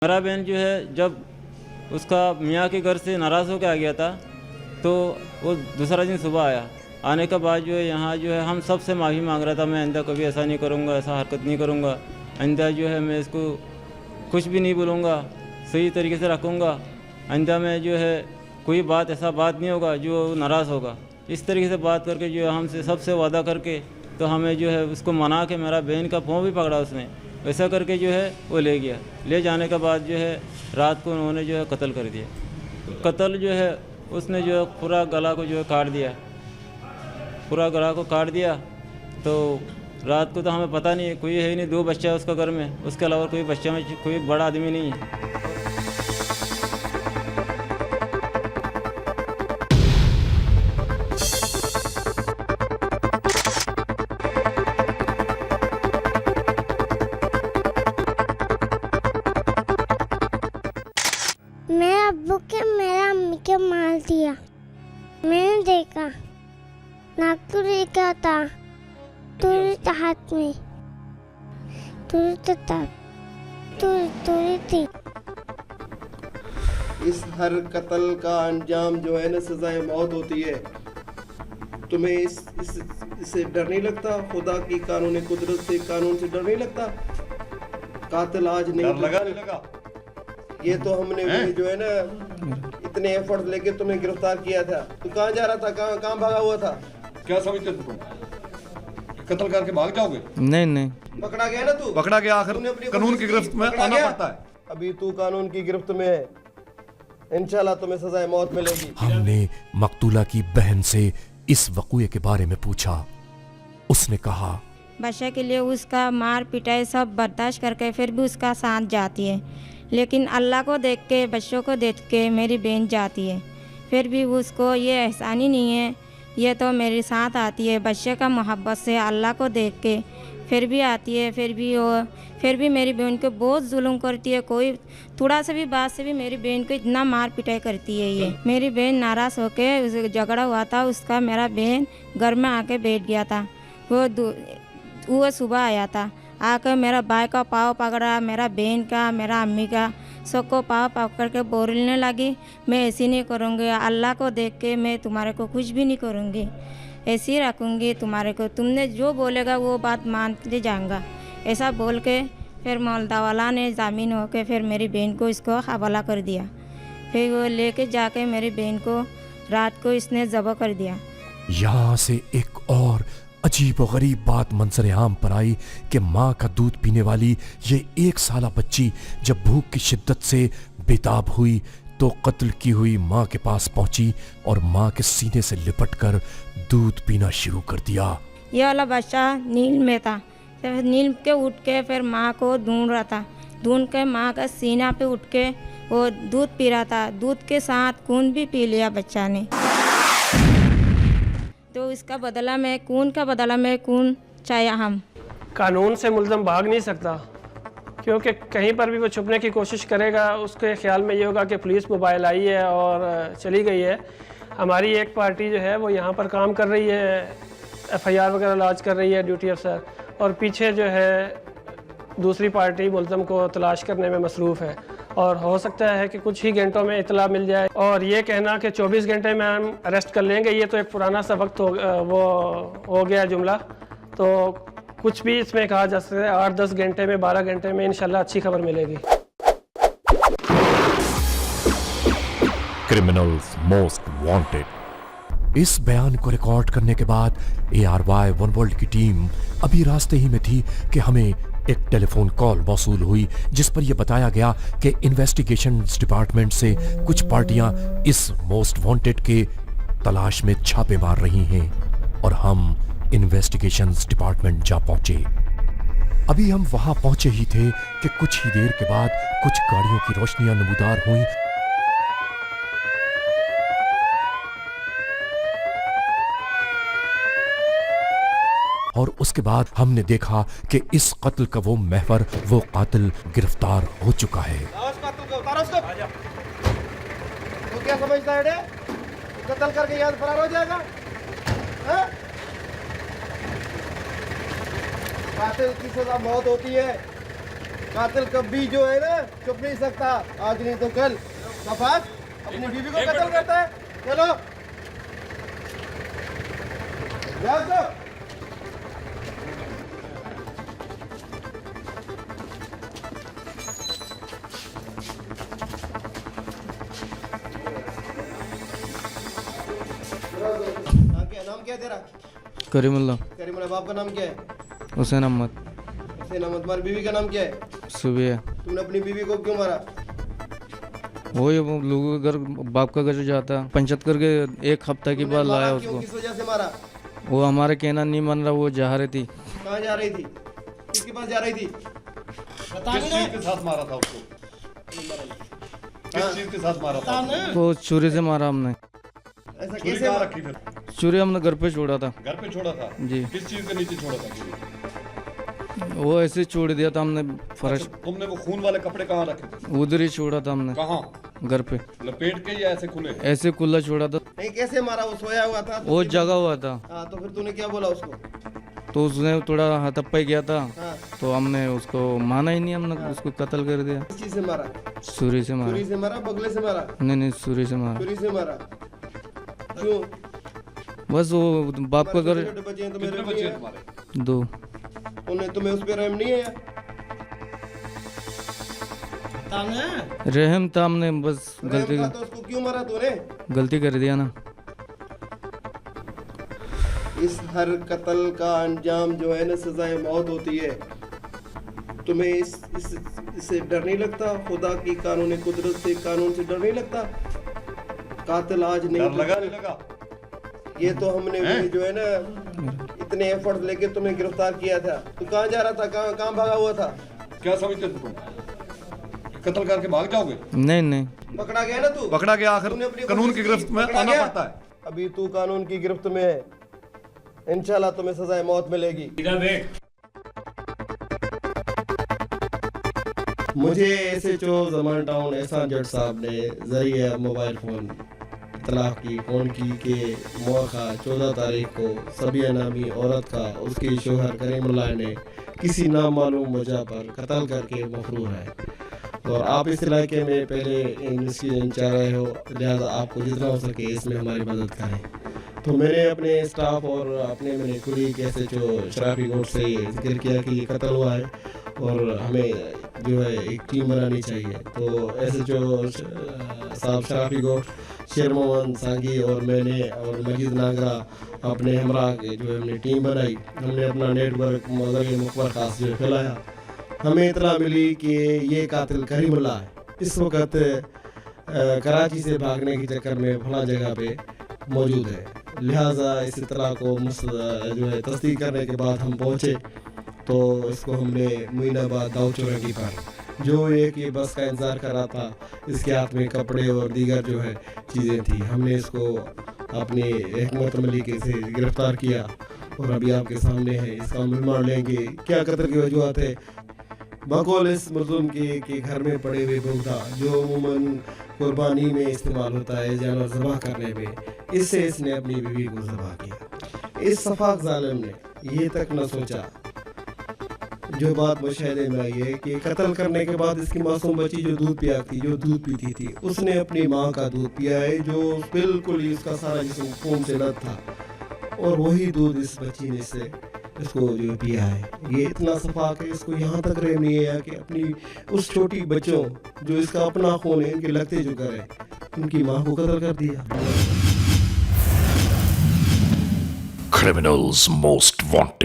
मेरा बहन जो है जब उसका मियाँ के घर से नाराज़ होकर आ गया था तो वो दूसरा दिन सुबह आया। आने के बाद जो है यहाँ जो है हम सब से माफ़ी मांग रहा था, मैं आइंदा कभी ऐसा नहीं करूँगा, ऐसा हरकत नहीं करूँगा, आइंदा जो है मैं इसको कुछ भी नहीं बोलूँगा, सही तरीके से रखूँगा, आइंदा में जो है कोई बात ऐसा बात नहीं होगा जो नाराज़ होगा। इस तरीके से बात करके जो है हमसे सबसे वादा करके तो हमें जो है उसको मना के मेरा बहन का पाँव भी पकड़ा उसने, वैसा करके जो है वो ले गया। ले जाने के बाद जो है रात को उन्होंने जो है कत्ल कर दिया। कत्ल जो है उसने जो है पूरा गला को जो है काट दिया, पूरा गला को काट दिया। तो रात को तो हमें पता नहीं, कोई है ही नहीं, 2 बच्चा है उसका घर में, उसके अलावा कोई बच्चा में कोई बड़ा आदमी नहीं है। मेरे अब्बू के मेरा अम्मी के मार दिया। मैंने देखा नाक तुरी क्या था, तुरी था हाथ में, तुरी था, तुरी थी। इस हर कत्ल का अंजाम जो है ना सजाए मौत होती है। तुम्हें इससे डर नहीं लगता? खुदा की कानूनी कुदरत से, कानून से डर नहीं लगता? कातिल आज नहीं लगा ये तो हमने जो है ना इतने एफर्ट लेके तुम्हें गिरफ्तार किया था। तू कहाँ जा रहा था, कहाँ भागा हुआ था? क्या समझते तुम कत्ल करके भाग जाओगे? नहीं पकड़ा गया ना तू, पकड़ा गया, आखिर कानून की गिरफ्त में आना पड़ता है। अभी तू कानून की गिरफ्त में है, इंशाल्लाह तुम्हें सजाए मौत मिलेगी। हमने मकतूला की बहन से इस वक़ूए के बारे में पूछा। उसने कहा बच्चे के लिए उसका मार पिटाई सब बर्दाश्त करके फिर भी उसका साथ जाती है, लेकिन अल्लाह को देख के, बच्चों को देख के मेरी बहन जाती है। फिर भी उसको ये एहसानी नहीं है, ये तो मेरे साथ आती है बच्चे का मोहब्बत से, अल्लाह को देख के फिर भी आती है। फिर भी मेरी बहन को बहुत जुल्म करती है, कोई थोड़ा सा भी बात से भी मेरी बहन को इतना मार पिटाई करती है। ये मेरी बहन नाराज़ होकर झगड़ा हुआ था उसका, मेरा बहन घर में आके बैठ गया था। वो सुबह आया था, आकर मेरा भाई का पाँव पकड़ा, मेरा बहन का, मेरा अम्मी का, सबको पाँव पकड़ के बोलने लगी मैं ऐसी नहीं करूँगी, अल्लाह को देख के मैं तुम्हारे को कुछ भी नहीं करूँगी, ऐसी रखूँगी तुम्हारे को, तुमने जो बोलेगा वो बात मानते जाऊँगा, ऐसा बोल के फिर मौलदा वाला ने जामीन होकर फिर मेरी बहन को इसको हवाला कर दिया। फिर वो लेके जाके मेरी बहन को रात को इसने ज़ब्ह कर दिया। यहाँ से एक और अजीब व गरीब बात मंजर आम पर आई कि माँ का दूध पीने वाली ये 1 साला बच्ची जब भूख की शिद्दत से बेताब हुई तो कत्ल की हुई माँ के पास पहुंची और माँ के सीने से लिपटकर दूध पीना शुरू कर दिया। ये वाला बच्चा नील में था, फिर नील के उठ के फिर माँ को ढूंढ रहा था, ढूंढ के माँ का सीना पे उठ के वो दूध पी रहा था, दूध के साथ खून भी पी लिया बच्चा ने। तो इसका बदला में खून चाहिए। हम कानून से मुल्ज़म भाग नहीं सकता, क्योंकि कहीं पर भी वो छुपने की कोशिश करेगा उसके ख्याल में ये होगा कि पुलिस मोबाइल आई है और चली गई है। हमारी एक पार्टी जो है वो यहाँ पर काम कर रही है, FIR वगैरह लॉन्च कर रही है ड्यूटी अफसर, और पीछे जो है दूसरी पार्टी मुल्ज़म को तलाश करने में मसरूफ़ है, और हो सकता है कि कुछ ही घंटों में इतला मिल जाए। और ये कहना कि 24 घंटे में हम अरेस्ट कर लेंगे, ये तो एक पुराना सा वक्त हो गया जुमला। तो कुछ भी इसमें कहा जा सकता है, 8-10 घंटे में, 12 घंटे में इंशाल्लाह अच्छी खबर मिलेगी। Criminals most wanted. इस बयान को रिकॉर्ड करने के बाद ARY वन वर्ल्ड की टीम अभी रास्ते ही में थी कि हमें एक टेलीफोन कॉल मौसूल हुई जिस पर यह बताया गया कि इन्वेस्टिगेशंस डिपार्टमेंट से कुछ पार्टियां इस मोस्ट वांटेड के तलाश में छापे मार रही हैं और हम इन्वेस्टिगेशंस डिपार्टमेंट जा पहुंचे। अभी हम वहां पहुंचे ही थे कि कुछ ही देर के बाद कुछ गाड़ियों की रोशनियां नमूदार हुई और उसके बाद हमने देखा कि इस कत्ल का वो महवर, वो कातिल गिरफ्तार हो चुका है। तू क्या समझता है? कत्ल करके याद फरार हो जाएगा? कातिल की सजा मौत होती है। कातिल कभी जो है ना चुप नहीं सकता, आज नहीं तो कल। सफाक अपनी बीवी को कत्ल करता है। चलो जाओ तो। नाम क्या है तेरा? करीमुल्ला। करीमुल्ला। बाप का नाम क्या है? हुसैन अहमद। हुसैन अहमद। तुम्हारी बीवी का नाम क्या है? सुबह। तुमने अपनी बीवी को क्यों मारा? वो लोगों के घर, बाप का घर जाता पंचायत करके 1 हफ्ता के बाद लाया उसको। किस वजह से मारा? वो हमारे कहना नहीं मान रहा, वो जा रही थी। कहाँ जा रही थी? किसके पास जा रही थी? किस चीज के साथ मारा था उसको? किस चीज के साथ मारा था? तो छुरी से मारा हमने। ऐसा छुरी कैसे कहाँ रखी फिर? छुरी हमने घर पे छोड़ा था। घर पे छोड़ा था? जी। किस चीज के नीचे छोड़ा था छुरी? वो ऐसे छोड़ दिया था हमने फर्श। अच्छा, तुमने वो खून वाले कपड़े कहाँ रखे थे? उधर ही छोड़ा था हमने। कहाँ? घर पे। लपेट के या ऐसे खुले? ऐसे खुला छोड़ा था। नहीं, कैसे मारा? वो सोया हुआ था? वो जगा हुआ था। हाँ, तो फिर तूने क्या बोला उसको? तो उसने थोड़ा हाथापाई किया था। हाँ। तो हमने उसको माना ही नहीं, हमने उसको कत्ल कर दिया। किस चीज से मारा? छुरी से मारा। छुरी से मारा? बगले से मारा? नहीं, छुरी से मारा। छुरी से मारा। क्यों? बस वो बाप का घर। छोटे बच्चे हैं, तुम्हें कितने रहम बच्चे नहीं हैं है? तुम्हारे? 2। तुम्हें उस पर रहम नहीं है? रहम था, हमने बस गलती रहम था तो उसको क्यों मारा तूने? गलती कर दिया ना। इस हर कत्ल का अंजाम जो है ना सजाए मौत होती है। तुम्हें इससे डर नहीं लगता? खुदा की कानूनी कुदरत से, कानून से डर नहीं लगता? कातिल आज नहीं डर लगा नहीं लगा? ये तो हमने जो है ना इतने एफर्ट लेके तुम्हें गिरफ्तार किया था। तू कहाँ जा रहा था? कहाँ भागा हुआ था? क्या समझते थे तुम? कत्ल करके भाग जाओगे? नहीं। पकड़ा गया ना तू? पकड़ा गया, आखिर तूने अपनी कानून की गिरफ्त में पकड़ा आना गया? पड़ता है। अभी तू कानून की गिरफ्त में है, इंशाल्लाह तुम्हें सजाए मौत मिलेगी। मुझे SHO जमान टाउन एहसान जट साहब ने जरिए मोबाइल फोन इतला की फोन की के मौका 14 तारीख को सबिया नामी औरत का उसके शोहर करीमुल्लाह ने किसी नामालूम वजह पर कत्ल करके मफरूर है। और आप इस इलाके में पहले इन्वेस्टिगेशन चल रहे हो, लिहाजा आपको जितना हो सके इसमें हमारी मदद करें। तो मैंने अपने स्टाफ और अपने मैंने कुलीग SHO शराफी गोट से जिक्र किया कि ये कत्ल हुआ है और हमें जो है एक टीम बनानी चाहिए। तो SHO साहब शराफी गोट, शेर मोहम्मद सांगी और मैंने और मजीद नागरा अपने हमरा के जो है हमने टीम बनाई। हमने अपना नेटवर्क मगर मुखबर खास जो फैलाया। हमें इतला मिली कि ये कातिल करीमुल्लाह है। इस वक्त कराची से भागने के चक्कर में फला जगह पे मौजूद है। लिहाजा इस इतला को जो है तस्दीक करने के बाद हम पहुँचे तो इसको हमने मुइनाबाद दाऊ चौरंगी पर जो एक ये बस का इंतज़ार कर रहा था, इसके हाथ में कपड़े और दीगर जो है चीज़ें थी। हमने इसको अपनी हिकमत अमली के से गिरफ्तार किया और अभी आपके सामने है। इसका रिमांड लेंगे। क्या कत्ल की वजूहत है? बकौल इस मुल्ज़िम के घर में पड़े हुए बुगदा जो अमूमन कुर्बानी में इस्तेमाल होता है जानवर ज़बह करने में, इससे इसने अपनी बीवी को ज़बह किया। इस सफाक जालिम ने ये तक न सोचा, जो बात मुशाहिदे में आई है कि कत्ल करने के बाद इसकी मासूम बच्ची जो दूध पीती थी उसने अपनी माँ का दूध पिया है, जो बिल्कुल ही उसका सारा जिस्म खून से लद था और वही दूध इस बच्ची ने से इसको जो पिया है। ये इतना सफाक है, इसको यहाँ तक रह नहीं है कि अपनी उस छोटी बच्चों जो इसका अपना खून है, इनके लगते जो करे, उनकी माँ को कत्ल कर दिया। Criminals Most Wanted.